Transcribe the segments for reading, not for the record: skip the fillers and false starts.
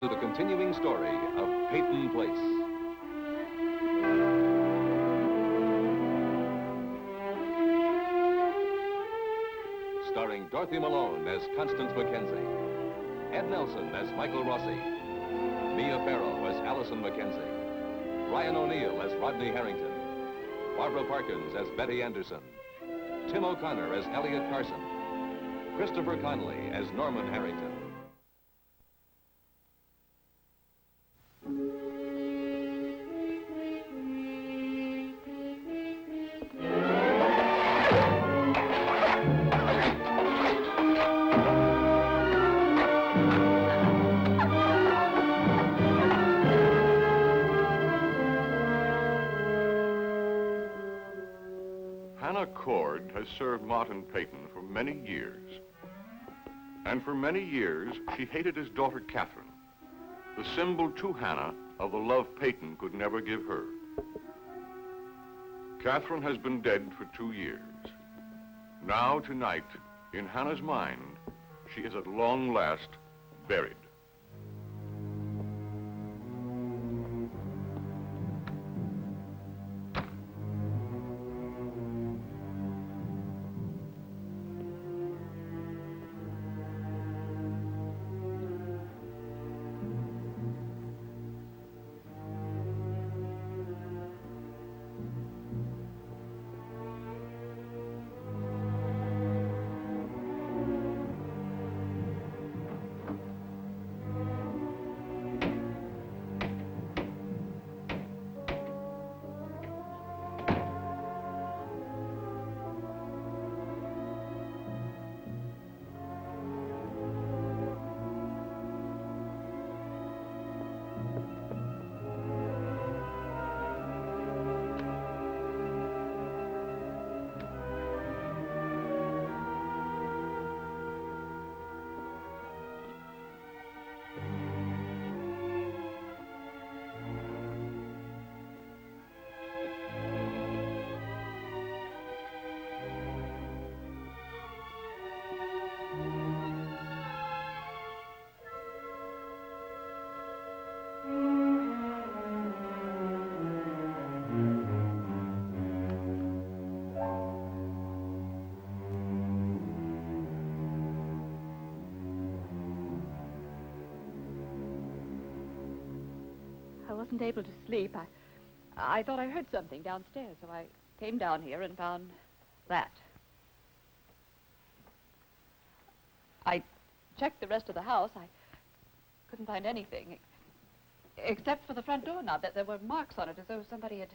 To the continuing story of Peyton Place. Starring Dorothy Malone as Constance Mackenzie, Ed Nelson as Michael Rossi, Mia Farrow as Allison Mackenzie, Ryan O'Neill as Rodney Harrington, Barbara Parkins as Betty Anderson, Tim O'Connor as Elliot Carson, Christopher Connolly as Norman Harrington. Hannah Cord has served Martin Peyton for many years. And for many years, she hated his daughter, Catherine, the symbol to Hannah of the love Peyton could never give her. Catherine has been dead for 2 years. Now, tonight, in Hannah's mind, she is at long last buried. I wasn't able to sleep. I thought I heard something downstairs, so I came down here and found that. I checked the rest of the house. I couldn't find anything, except for the front door knob. That there were marks on it, as though somebody had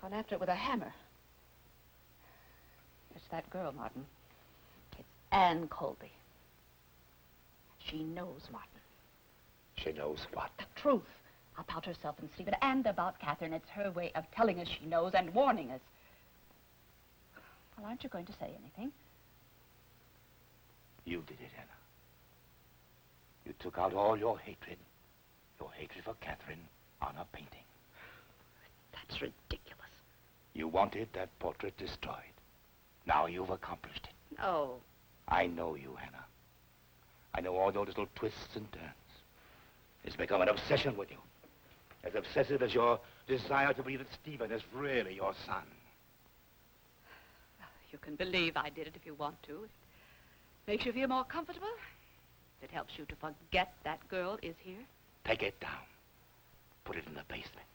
gone after it with a hammer. It's that girl, Martin. It's Anne Colby. She knows Martin. She knows what? The truth. About herself and Stephen, and about Catherine. It's her way of telling us she knows and warning us. Well, aren't you going to say anything? You did it, Anna. You took out all your hatred for Catherine, on a painting. That's ridiculous. You wanted that portrait destroyed. Now you've accomplished it. No. I know you, Hannah. I know all your little twists and turns. It's become an obsession with you. As obsessive as your desire to believe that Stephen is really your son. You can believe I did it if you want to. It makes you feel more comfortable. It helps you to forget that girl is here. Take it down. Put it in the basement.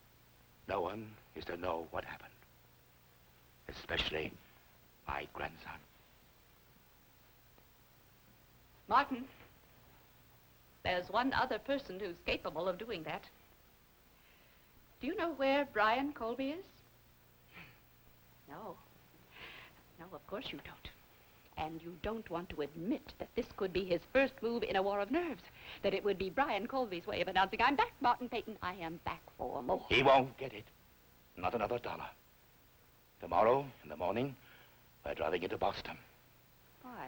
No one is to know what happened. Especially my grandson. Martin, there's one other person who's capable of doing that. Do you know where Brian Colby is? No. No, of course you don't. And you don't want to admit that this could be his first move in a war of nerves. That it would be Brian Colby's way of announcing, I'm back, Martin Peyton. I am back for more. He won't get it. Not another dollar. Tomorrow, in the morning, we're driving into Boston. Why?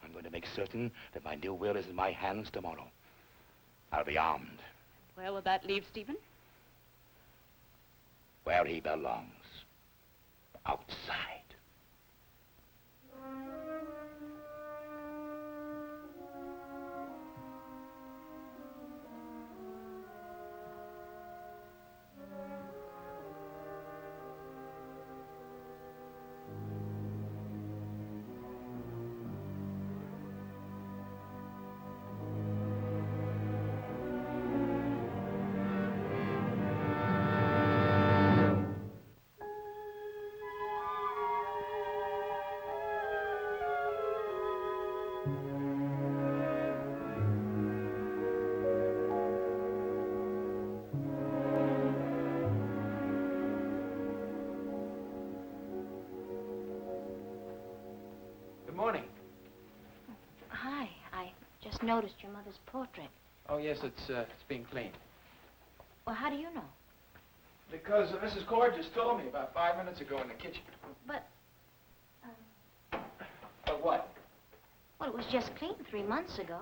I'm going to make certain that my new will is in my hands tomorrow. I'll be armed. Where will that leave Stephen? Where he belongs. Outside. morning. Hi, I just noticed your mother's portrait. Oh, yes, it's being cleaned. Well, how do you know? Because Mrs. Cord just told me about 5 minutes ago in the kitchen. But, But what? well, it was just cleaned 3 months ago.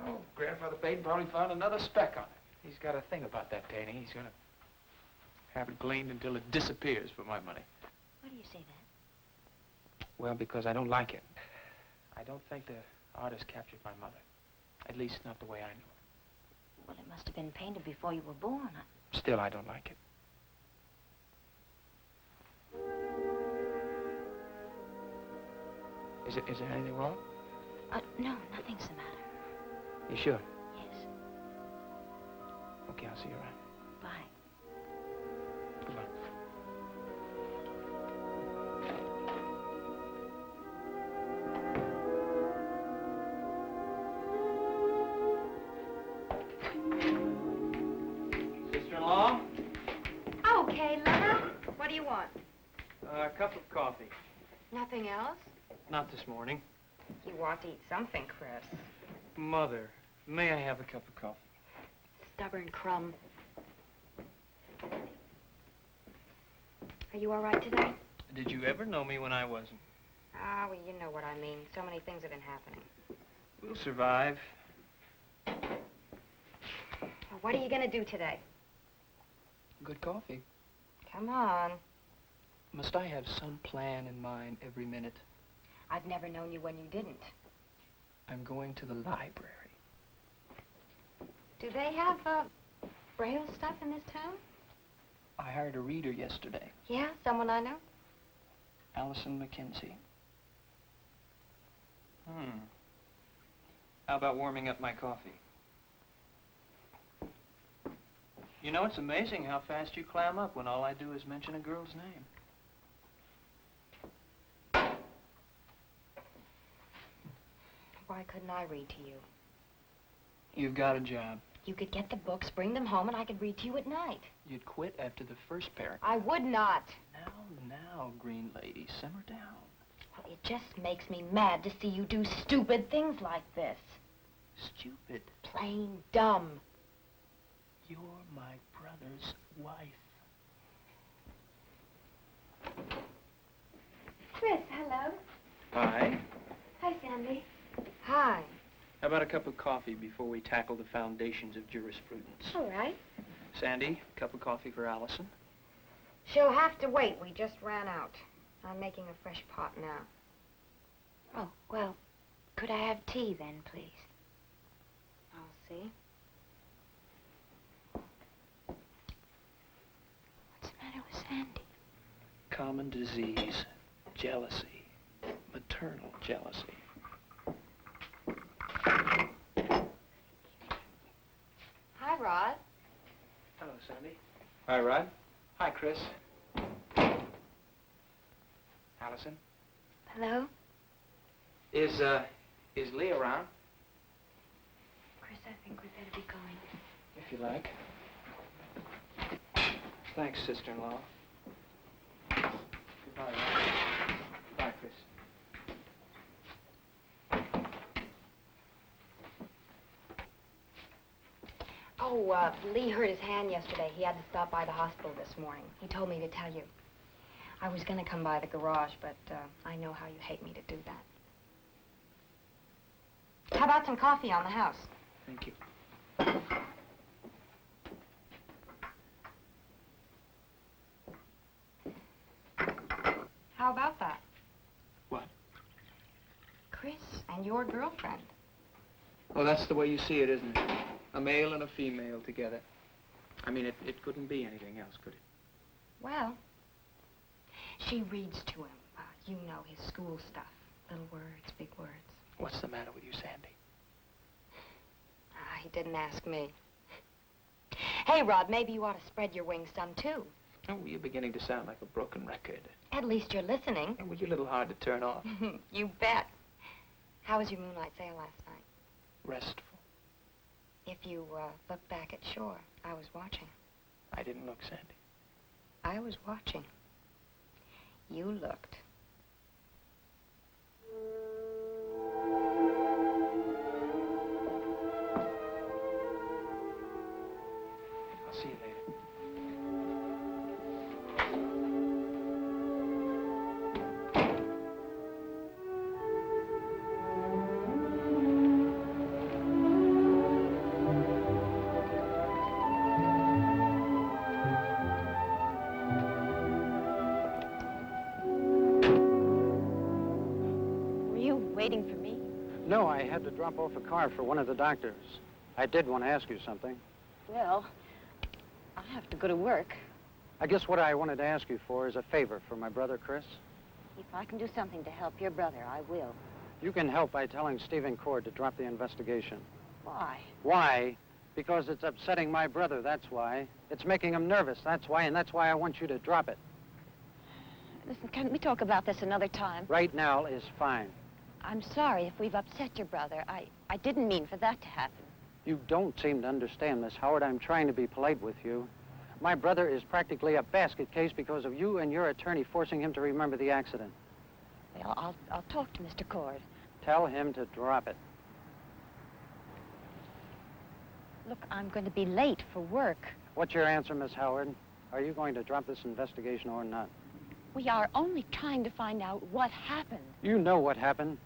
Oh, Grandfather Peyton probably found another speck on it. He's got a thing about that painting. He's gonna have it cleaned until it disappears for my money. Why do you say that? Well, because I don't like it. I don't think the artist captured my mother. At least not the way I knew her. Well, it must have been painted before you were born. Still, I don't like it. Is there anything wrong? No, nothing's the matter. You sure? Yes. Okay, I'll see you around. Bye. Goodbye. Sister-in-law? Okay, lover. What do you want? A cup of coffee. Nothing else? Not this morning. You want to eat something, Chris. Mother, may I have a cup of coffee? Stubborn crumb. Are you all right today? Did you ever know me when I wasn't? Ah, well, you know what I mean. So many things have been happening. We'll survive. Well, what are you going to do today? Good coffee. Come on. Must I have some plan in mind every minute? I've never known you when you didn't. I'm going to the library. Do they have, Braille stuff in this town? I hired a reader yesterday, Yeah, someone I know? Allison McKenzie. How about warming up my coffee? You know, it's amazing how fast you clam up when all I do is mention a girl's name. Why couldn't I read to you? You've got a job. You could get the books, bring them home, and I could read to you at night. You'd quit after the first paragraph. I would not. Now, green lady, simmer down. Well, it just makes me mad to see you do stupid things like this. Stupid. Plain dumb. You're my brother's wife. Chris, hello. Hi. Hi, Sandy. Hi. How about a cup of coffee before we tackle the foundations of jurisprudence? All right. Sandy, cup of coffee for Allison. She'll have to wait. We just ran out. I'm making a fresh pot now. Oh, well, could I have tea then, please? I'll see. What's the matter with Sandy? Common disease, jealousy, maternal jealousy. Hi, Rod. Hello, Sandy. Hi, Rod. Hi, Chris. Allison. Hello? Is Lee around? Chris, I think we better be going. If you like. Thanks, sister-in-law. Goodbye, Rod. Bye, Chris. Oh, Lee hurt his hand yesterday. He had to stop by the hospital this morning. He told me to tell you. I was going to come by the garage, but I know how you hate me to do that. How about some coffee on the house? Thank you. How about that? What? Chris and your girlfriend. Oh, that's the way you see it, isn't it? A male and a female together. I mean, it couldn't be anything else, could it? Well, she reads to him. You know, his school stuff. Little words, big words. What's the matter with you, Sandy? He didn't ask me. Hey, Rod, maybe you ought to spread your wings some, too. Oh, you're beginning to sound like a broken record. At least you're listening. Oh, well, you're a little hard to turn off. You bet. How was your moonlight sail last night? Restful. If you look back at shore, I was watching. I didn't look, Sandy. I was watching. You looked. See you later. Were you waiting for me? No, I had to drop off a car for one of the doctors. I did want to ask you something. Well, I have to go to work. I guess what I wanted to ask you for is a favor for my brother, Chris. If I can do something to help your brother, I will. You can help by telling Stephen Cord to drop the investigation. Why? Why? Because it's upsetting my brother, that's why. It's making him nervous, that's why, and that's why I want you to drop it. Listen, can't we talk about this another time? Right now is fine. I'm sorry if we've upset your brother. I didn't mean for that to happen. You don't seem to understand, Miss Howard. I'm trying to be polite with you. My brother is practically a basket case because of you and your attorney forcing him to remember the accident. Well, I'll talk to Mr. Cord. Tell him to drop it. Look, I'm going to be late for work. What's your answer, Miss Howard? Are you going to drop this investigation or not? We are only trying to find out what happened. You know what happened.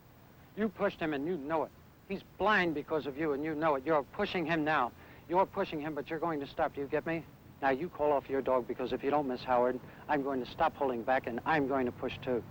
You pushed him and you know it. He's blind because of you and you know it. You're pushing him now. You're pushing him, but you're going to stop. Do you get me? Now, you call off your dog because if you don't, Miss Howard, I'm going to stop holding back and I'm going to push too.